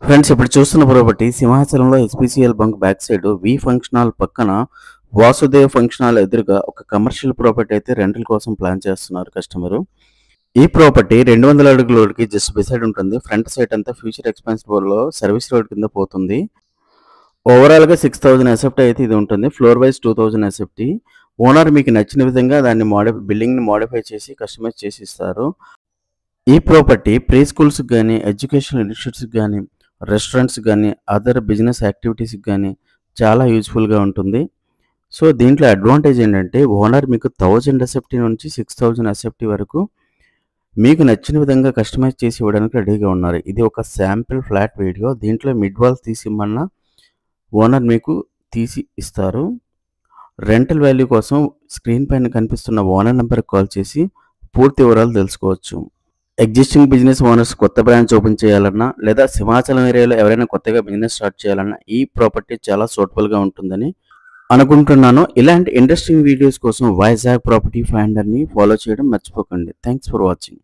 Friends ఇప్పుడు చూస్తున్న property సింహాచలంలో SPCL bunk back side V function hall పక్కన వాసుదేవ్ ఫంక్షన్ హాల్ ఎదురుగా ఒక కమర్షియల్ ప్రాపర్టీ అయితే రెంటల్ కోసం ప్లాన్ చేస్తున్నారు కస్టమర్. ఈ ప్రాపర్టీ 200 అడుగుల రోడ్కి జస్ట్ బిసైడ్ ఉంటుంది. ఫ్రంట్ సైడ్ అంతా ఫ్యూచర్ ఎక్స్పాన్సిబుల్ లో సర్వీస్ రోడ్ కింద పోతుంది. ఓవరాల్ గా 6000 ఎస్ఎఫ్టీ అయితే ఇది ఉంటుంది. Floor wise 2000 SFT. ఓనర్ మీకు నచ్చిన విధంగా దాన్ని బిల్డింగ్ ని మోడిఫై చేసి కస్టమైజ్ చేసి ఇస్తారు. ఈ ప్రాపర్టీ ప్రీ స్కూల్స్ కానీ ఎడ్యుకేషనల్ ఇన్స్టిట్యూట్స్ కానీ రెస్టారెంట్స్ కానీ అదర్ బిజినెస్ యాక్టివిటీస్కి కానీ చాలా యూజ్ఫుల్గా ఉంటుంది. సో దీంట్లో అడ్వాంటేజ్ ఏంటంటే ఓనర్ మీకు 1000 ఎస్ఎఫ్టీ నుంచి 6000 ఎస్ఎఫ్టీ వరకు మీకు నచ్చిన విధంగా కస్టమైజ్ చేసి ఇవ్వడానికి రెడీగా ఉన్నారు. ఇది ఒక శాంపిల్ ఫ్లాట్ వీడియో. దీంట్లో మిడ్ వాల్స్ తీసి ఇమ్మన్నా ఓనర్ మీకు తీసి ఇస్తారు. రెంటల్ వాల్యూ కోసం స్క్రీన్ పైన కనిపిస్తున్న ఓనర్ నెంబర్కి కాల్ చేసి పూర్తి వివరాలు తెలుసుకోవచ్చు. ఎగ్జిస్టింగ్ బిజినెస్ ఓనర్స్ కొత్త బ్రాంచ్ ఓపెన్ చేయాలన్నా లేదా సింహాచలం ఏరియాలో ఎవరైనా కొత్తగా బిజినెస్ స్టార్ట్ చేయాలన్నా ఈ ప్రాపర్టీ చాలా సూటబుల్గా ఉంటుందని అనుకుంటున్నాను. ఇలాంటి ఇంట్రెస్టింగ్ వీడియోస్ కోసం వైజాగ్ ప్రాపర్టీ ఫైండర్ని ఫాలో చేయడం మర్చిపోకండి. Thanks for watching.